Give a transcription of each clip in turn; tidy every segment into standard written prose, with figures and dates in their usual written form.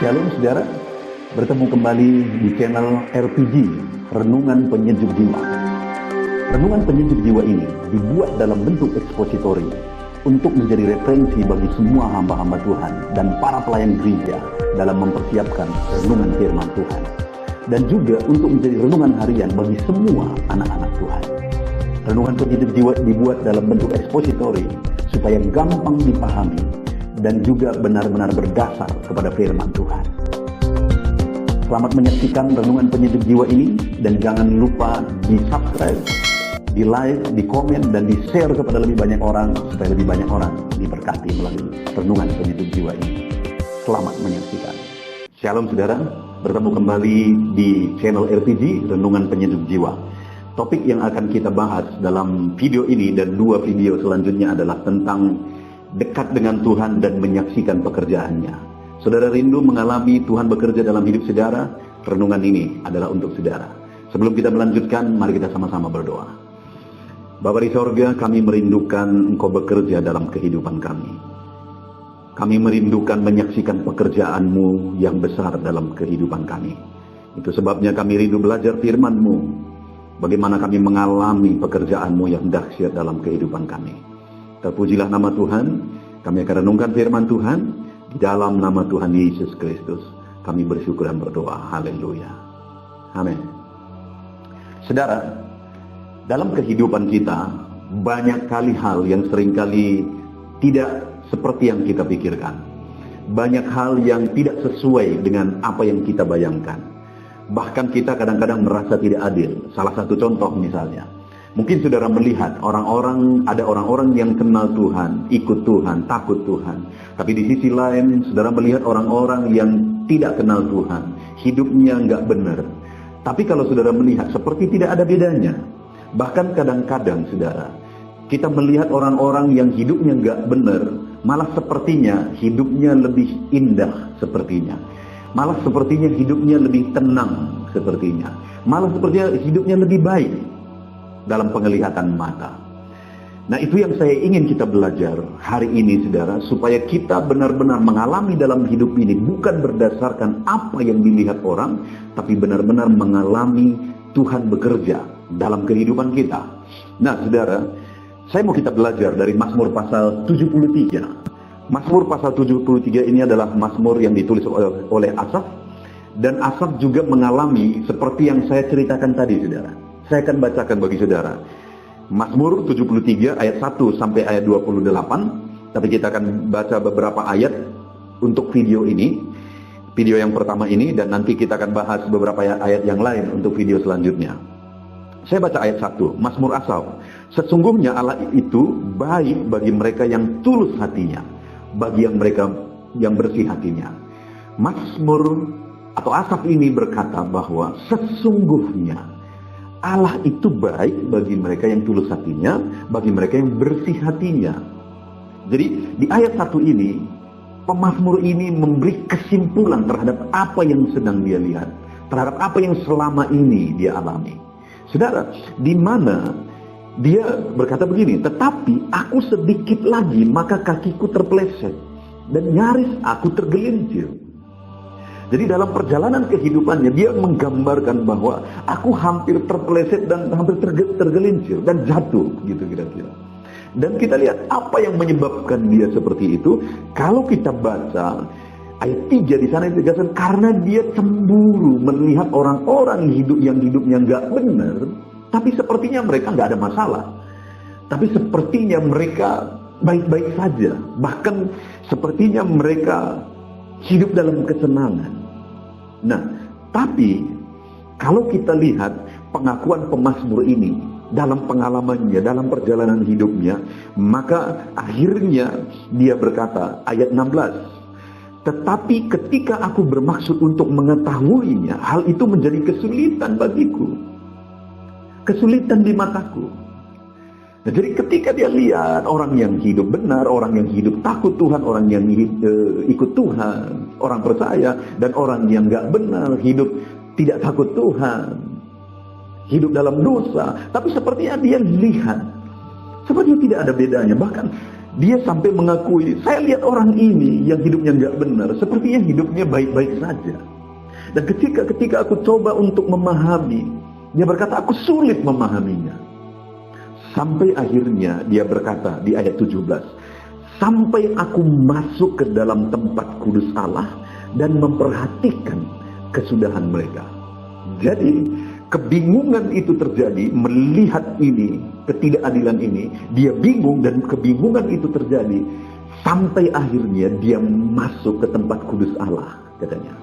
Shalom saudara, bertemu kembali di channel RPG, Renungan Penyejuk Jiwa. Renungan Penyejuk Jiwa ini dibuat dalam bentuk ekspositori untuk menjadi referensi bagi semua hamba-hamba Tuhan dan para pelayan gereja dalam mempersiapkan renungan firman Tuhan. Dan juga untuk menjadi renungan harian bagi semua anak-anak Tuhan. Renungan Penyejuk Jiwa dibuat dalam bentuk ekspositori supaya gampang dipahami dan juga benar-benar berdasar kepada firman Tuhan. Selamat menyaksikan Renungan Penyejuk Jiwa ini, dan jangan lupa di subscribe, di like, di komen, dan di share kepada lebih banyak orang supaya lebih banyak orang diberkati melalui Renungan Penyejuk Jiwa ini. Selamat menyaksikan. Shalom saudara, bertemu kembali di channel RPG, Renungan Penyejuk Jiwa. Topik yang akan kita bahas dalam video ini dan dua video selanjutnya adalah tentang dekat dengan Tuhan dan menyaksikan pekerjaannya. Saudara rindu mengalami Tuhan bekerja dalam hidup saudara? Renungan ini adalah untuk saudara. Sebelum kita melanjutkan, mari kita sama-sama berdoa. Bapa di sorga, kami merindukan Engkau bekerja dalam kehidupan kami. Kami merindukan menyaksikan pekerjaan-Mu yang besar dalam kehidupan kami. Itu sebabnya kami rindu belajar firman-Mu. Bagaimana kami mengalami pekerjaan-Mu yang dahsyat dalam kehidupan kami. Terpujilah nama Tuhan. Kami akan renungkan firman Tuhan. Di dalam nama Tuhan Yesus Kristus kami bersyukur dan berdoa. Haleluya. Amin. Saudara, dalam kehidupan kita banyak kali hal yang seringkali tidak seperti yang kita pikirkan. Banyak hal yang tidak sesuai dengan apa yang kita bayangkan. Bahkan kita kadang-kadang merasa tidak adil. Salah satu contoh misalnya, mungkin saudara melihat ada orang-orang yang kenal Tuhan, ikut Tuhan, takut Tuhan. Tapi di sisi lain, saudara melihat orang-orang yang tidak kenal Tuhan, hidupnya nggak benar. Tapi kalau saudara melihat, seperti tidak ada bedanya. Bahkan kadang-kadang, saudara, kita melihat orang-orang yang hidupnya nggak benar, malah sepertinya hidupnya lebih indah sepertinya. Malah sepertinya hidupnya lebih tenang sepertinya. Malah sepertinya hidupnya lebih baik dalam penglihatan mata. Nah, itu yang saya ingin kita belajar hari ini saudara, supaya kita benar-benar mengalami dalam hidup ini bukan berdasarkan apa yang dilihat orang, tapi benar-benar mengalami Tuhan bekerja dalam kehidupan kita. Nah saudara, saya mau kita belajar dari Mazmur pasal 73. Mazmur pasal 73 ini adalah Mazmur yang ditulis oleh Asaf, dan Asaf juga mengalami seperti yang saya ceritakan tadi saudara. Saya akan bacakan bagi saudara Mazmur 73 ayat 1 sampai ayat 28. Tapi kita akan baca beberapa ayat untuk video ini, video yang pertama ini, dan nanti kita akan bahas beberapa ayat yang lain untuk video selanjutnya. Saya baca ayat 1, Mazmur Asaf. Sesungguhnya Allah itu baik bagi mereka yang tulus hatinya, bagi yang mereka yang bersih hatinya. Mazmur atau Asaf ini berkata bahwa sesungguhnya Allah itu baik bagi mereka yang tulus hatinya, bagi mereka yang bersih hatinya. Jadi di ayat 1 ini, pemazmur ini memberi kesimpulan terhadap apa yang sedang dia lihat, terhadap apa yang selama ini dia alami. Saudara, di mana dia berkata begini, tetapi aku sedikit lagi maka kakiku terpeleset dan nyaris aku tergelincir. Jadi dalam perjalanan kehidupannya dia menggambarkan bahwa aku hampir terpeleset dan hampir tergelincir dan jatuh gitu kira-kira. Dan kita lihat apa yang menyebabkan dia seperti itu. Kalau kita baca ayat 3 di sana ditegaskan karena dia cemburu melihat orang-orang yang hidupnya nggak benar, tapi sepertinya mereka nggak ada masalah. Tapi sepertinya mereka baik-baik saja. Bahkan sepertinya mereka hidup dalam kesenangan. Nah, tapi kalau kita lihat pengakuan pemazmur ini dalam pengalamannya, dalam perjalanan hidupnya, maka akhirnya dia berkata, ayat 16, tetapi ketika aku bermaksud untuk mengetahuinya, hal itu menjadi kesulitan bagiku, kesulitan di mataku. Nah, jadi ketika dia lihat orang yang hidup benar, orang yang hidup takut Tuhan, orang yang ikut Tuhan, orang percaya, dan orang yang gak benar, hidup tidak takut Tuhan, hidup dalam dosa, tapi sepertinya dia lihat, sepertinya tidak ada bedanya. Bahkan Dia sampai mengakui, saya lihat orang ini yang hidupnya nggak benar, sepertinya hidupnya baik-baik saja. Dan ketika aku coba untuk memahami, dia berkata, aku sulit memahaminya. Sampai akhirnya dia berkata di ayat 17, sampai aku masuk ke dalam tempat kudus Allah dan memperhatikan kesudahan mereka. Jadi kebingungan itu terjadi, melihat ini, ketidakadilan ini, dia bingung dan kebingungan itu terjadi sampai akhirnya dia masuk ke tempat kudus Allah, katanya.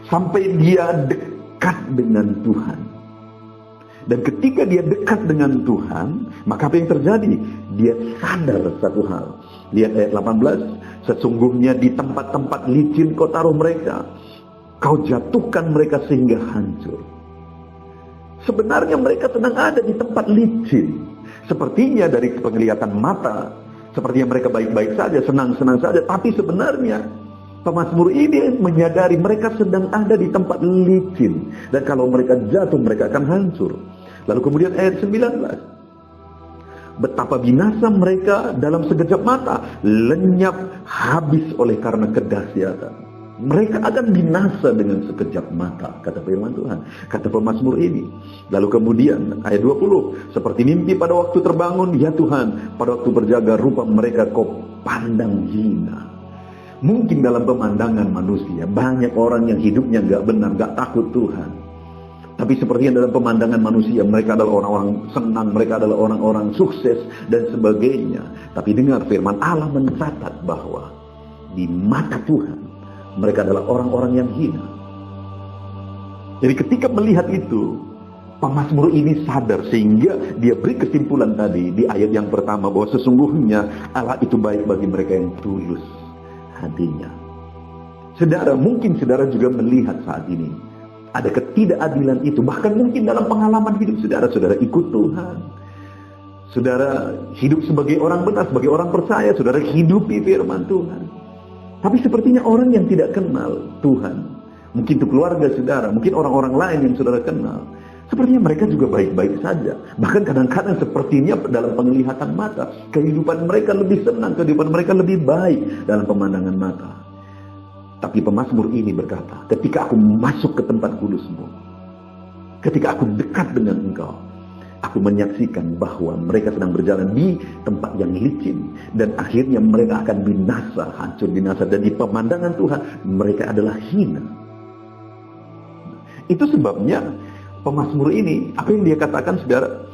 Sampai dia dekat dengan Tuhan. Dan ketika dia dekat dengan Tuhan, maka apa yang terjadi? Dia sadar satu hal. Lihat ayat 18, sesungguhnya di tempat-tempat licin kau taruh mereka, kau jatuhkan mereka sehingga hancur. Sebenarnya mereka sedang ada di tempat licin. Sepertinya dari penglihatan mata, sepertinya mereka baik-baik saja, senang-senang saja. Tapi sebenarnya pemazmur ini menyadari mereka sedang ada di tempat licin. Dan kalau mereka jatuh, mereka akan hancur. Lalu kemudian ayat 19. Betapa binasa mereka dalam sekejap mata, lenyap habis oleh karena kedahsyatan. Mereka akan binasa dengan sekejap mata, kata firman Tuhan, kata pemazmur ini. Lalu kemudian ayat 20, seperti mimpi pada waktu terbangun, ya Tuhan, pada waktu berjaga rupa mereka kau pandang hina. Mungkin dalam pemandangan manusia banyak orang yang hidupnya gak benar, gak takut Tuhan. Tapi sepertinya dalam pemandangan manusia mereka adalah orang-orang senang, mereka adalah orang-orang sukses dan sebagainya. Tapi dengar firman Allah mencatat bahwa di mata Tuhan mereka adalah orang-orang yang hina. Jadi ketika melihat itu, pemazmur ini sadar sehingga dia beri kesimpulan tadi di ayat yang pertama bahwa sesungguhnya Allah itu baik bagi mereka yang tulus hatinya. Saudara, mungkin saudara juga melihat saat ini ada ketidakadilan itu, bahkan mungkin dalam pengalaman hidup saudara, saudara ikut Tuhan, saudara hidup sebagai orang benar, sebagai orang percaya, saudara hidupi firman Tuhan. Tapi sepertinya orang yang tidak kenal Tuhan, mungkin itu keluarga saudara, mungkin orang-orang lain yang saudara kenal, sepertinya mereka juga baik-baik saja. Bahkan kadang-kadang sepertinya dalam penglihatan mata, kehidupan mereka lebih senang, kehidupan mereka lebih baik dalam pemandangan mata. Tapi pemazmur ini berkata, ketika aku masuk ke tempat kudus-Mu, ketika aku dekat dengan Engkau, aku menyaksikan bahwa mereka sedang berjalan di tempat yang licin. Dan akhirnya mereka akan binasa, hancur binasa. Dan di pemandangan Tuhan, mereka adalah hina. Itu sebabnya pemazmur ini, apa yang dia katakan saudara?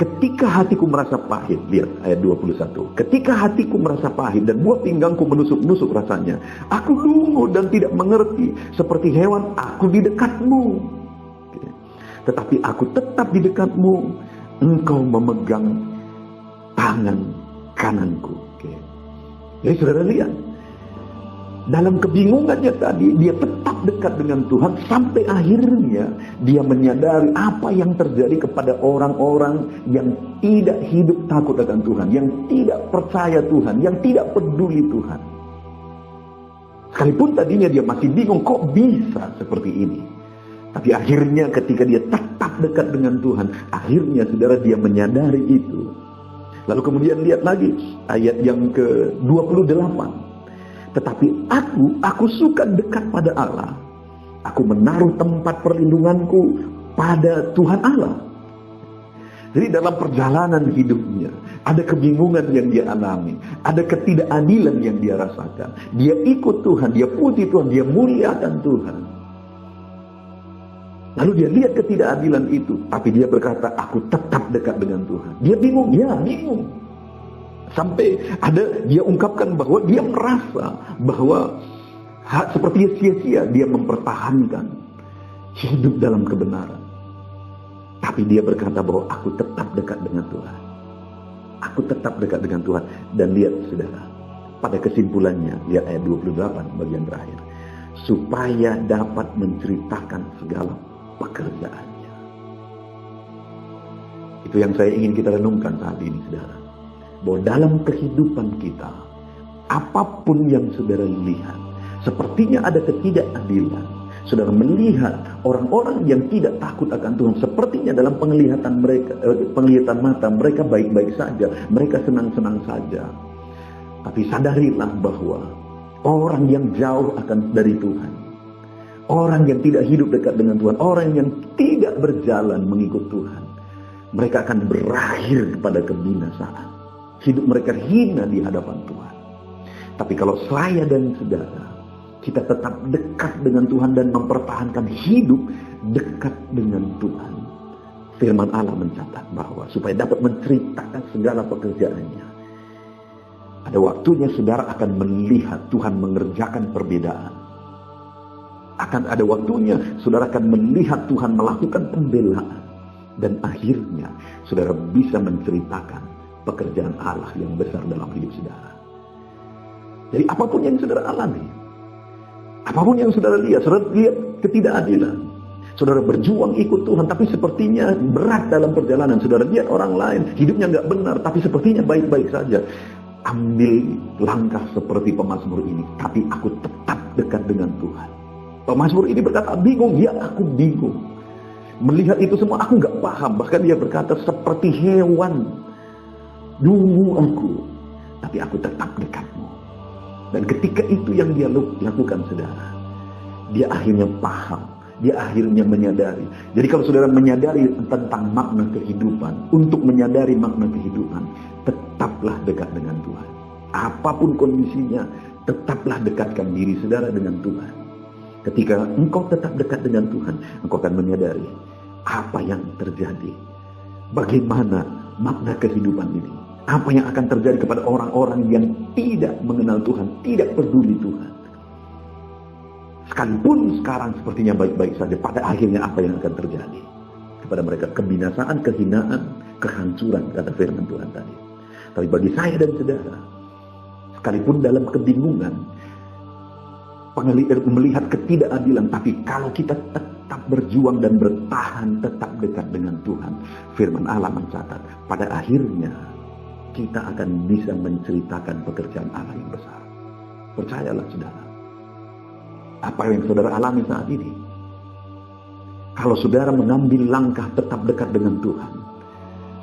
Ketika hatiku merasa pahit, lihat ayat 21. Ketika hatiku merasa pahit dan buah pinggangku menusuk-nusuk rasanya, aku lungu dan tidak mengerti. Seperti hewan, aku di dekatmu. Tetapi aku tetap di dekatmu, engkau memegang tangan kananku. Jadi saudara lihat, dalam kebingungannya tadi, dia tetap dekat dengan Tuhan sampai akhirnya dia menyadari apa yang terjadi kepada orang-orang yang tidak hidup takut akan Tuhan, yang tidak percaya Tuhan, yang tidak peduli Tuhan. Sekalipun tadinya dia masih bingung, kok bisa seperti ini? Tapi akhirnya ketika dia tetap dekat dengan Tuhan, akhirnya saudara dia menyadari itu. Lalu kemudian lihat lagi ayat yang ke-28. Tetapi aku suka dekat pada Allah. Aku menaruh tempat perlindunganku pada Tuhan Allah. Jadi dalam perjalanan hidupnya, ada kebingungan yang dia alami, ada ketidakadilan yang dia rasakan. Dia ikut Tuhan, dia puji Tuhan, dia muliakan Tuhan. Lalu dia lihat ketidakadilan itu, tapi dia berkata, aku tetap dekat dengan Tuhan. Dia bingung, ya bingung. Sampai ada dia ungkapkan bahwa dia merasa bahwa seperti sia-sia dia mempertahankan hidup dalam kebenaran. Tapi dia berkata bahwa aku tetap dekat dengan Tuhan. Aku tetap dekat dengan Tuhan. Dan lihat saudara, pada kesimpulannya, lihat ayat 28 bagian terakhir. Supaya dapat menceritakan segala pekerjaannya. Itu yang saya ingin kita renungkan saat ini saudara. Bahwa dalam kehidupan kita, apapun yang saudara lihat, sepertinya ada ketidakadilan, Saudara melihat orang-orang yang tidak takut akan Tuhan, sepertinya dalam penglihatan mata mereka baik-baik saja, mereka senang-senang saja. Tapi sadarilah bahwa orang yang jauh akan dari Tuhan, orang yang tidak hidup dekat dengan Tuhan, orang yang tidak berjalan mengikut Tuhan, mereka akan berakhir kepada kebinasaan. Hidup mereka hina di hadapan Tuhan. Tapi kalau saya dan saudara, kita tetap dekat dengan Tuhan dan mempertahankan hidup dekat dengan Tuhan, firman Allah mencatat bahwa supaya dapat menceritakan segala pekerjaannya, ada waktunya saudara akan melihat Tuhan mengerjakan perbedaan. Akan ada waktunya saudara akan melihat Tuhan melakukan pembelaan. Dan akhirnya saudara bisa menceritakan pekerjaan Allah yang besar dalam hidup saudara. Jadi apapun yang saudara alami, apapun yang saudara lihat ketidakadilan, saudara berjuang ikut Tuhan, tapi sepertinya berat dalam perjalanan. Saudara lihat orang lain, hidupnya nggak benar, tapi sepertinya baik-baik saja. Ambil langkah seperti pemazmur ini, tapi aku tetap dekat dengan Tuhan. Pemazmur ini berkata, bingung, ya aku bingung. Melihat itu semua aku nggak paham. Bahkan dia berkata, seperti hewan nunggu aku, tapi aku tetap dekatmu. Dan ketika itu yang dia lakukan, saudara, dia akhirnya paham, dia akhirnya menyadari. Jadi kalau saudara menyadari tentang makna kehidupan, untuk menyadari makna kehidupan, tetaplah dekat dengan Tuhan. Apapun kondisinya, tetaplah dekatkan diri saudara dengan Tuhan. Ketika engkau tetap dekat dengan Tuhan, engkau akan menyadari apa yang terjadi, bagaimana makna kehidupan ini, apa yang akan terjadi kepada orang-orang yang tidak mengenal Tuhan, tidak peduli Tuhan. Sekalipun sekarang sepertinya baik-baik saja, pada akhirnya apa yang akan terjadi kepada mereka? Kebinasaan, kehinaan, kehancuran, kata firman Tuhan tadi. Tapi bagi saya dan saudara, sekalipun dalam kebingungan, melihat ketidakadilan, tapi kalau kita tetap berjuang dan bertahan tetap dekat dengan Tuhan, firman Allah mencatat pada akhirnya kita akan bisa menceritakan pekerjaan Allah yang besar. Percayalah saudara, apa yang saudara alami saat ini, kalau saudara mengambil langkah tetap dekat dengan Tuhan,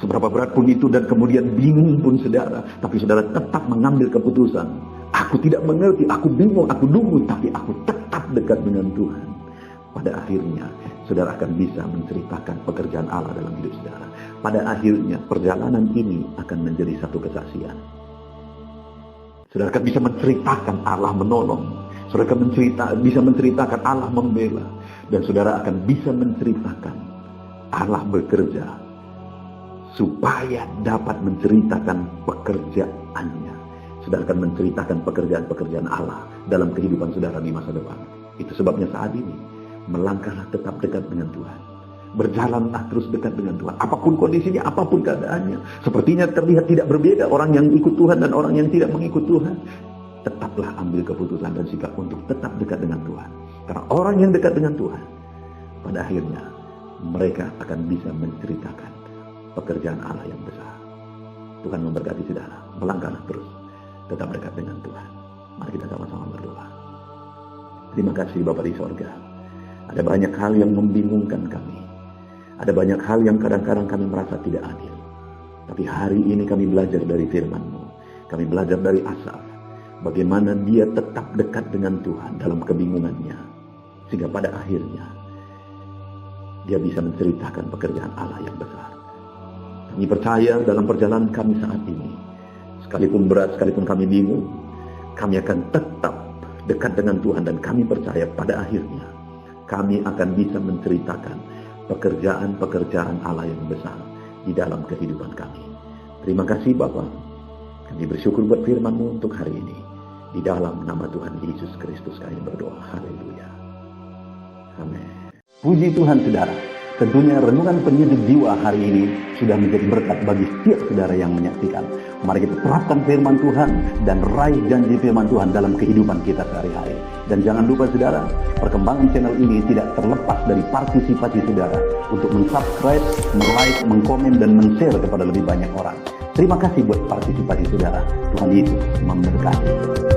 seberapa berat pun itu dan kemudian bingung pun saudara, tapi saudara tetap mengambil keputusan, aku tidak mengerti, aku bingung, aku dungu, tapi aku tetap dekat dengan Tuhan. Pada akhirnya, saudara akan bisa menceritakan pekerjaan Allah dalam hidup saudara. Pada akhirnya, perjalanan ini akan menjadi satu kesaksian. Saudara akan bisa menceritakan Allah menolong. Saudara akan bisa menceritakan Allah membela. Dan saudara akan bisa menceritakan Allah bekerja supaya dapat menceritakan pekerjaannya. Saudara akan menceritakan pekerjaan-pekerjaan Allah dalam kehidupan saudara di masa depan. Itu sebabnya saat ini, melangkahlah tetap dekat dengan Tuhan. Berjalanlah terus dekat dengan Tuhan. Apapun kondisinya, apapun keadaannya. Sepertinya terlihat tidak berbeda orang yang ikut Tuhan dan orang yang tidak mengikut Tuhan. Tetaplah ambil keputusan dan sikap untuk tetap dekat dengan Tuhan. Karena orang yang dekat dengan Tuhan, pada akhirnya mereka akan bisa menceritakan pekerjaan Allah yang besar. Tuhan memberkati saudara. Melangkahlah terus tetap dekat dengan Tuhan. Mari kita sama-sama berdoa. Terima kasih Bapa di sorga. Ada banyak hal yang membingungkan kami. Ada banyak hal yang kadang-kadang kami merasa tidak adil. Tapi hari ini kami belajar dari firman-Mu. Kami belajar dari Asaf. Bagaimana dia tetap dekat dengan Tuhan dalam kebingungannya. Sehingga pada akhirnya dia bisa menceritakan pekerjaan Allah yang besar. Kami percaya dalam perjalanan kami saat ini, sekalipun berat, sekalipun kami bingung, kami akan tetap dekat dengan Tuhan. Dan kami percaya pada akhirnya kami akan bisa menceritakan pekerjaan-pekerjaan Allah yang besar di dalam kehidupan kami. Terima kasih Bapa. Kami bersyukur buat firman-Mu untuk hari ini. Di dalam nama Tuhan Yesus Kristus kami berdoa. Haleluya. Amin. Puji Tuhan saudara. Tentunya renungan penyejuk jiwa hari ini sudah menjadi berkat bagi setiap saudara yang menyaksikan. Mari kita terapkan firman Tuhan dan raih janji firman Tuhan dalam kehidupan kita sehari-hari. Dan jangan lupa saudara, perkembangan channel ini tidak terlepas dari partisipasi saudara untuk mensubscribe, like, mengkomen, dan men-share kepada lebih banyak orang. Terima kasih buat partisipasi saudara. Tuhan Yesus memberkati.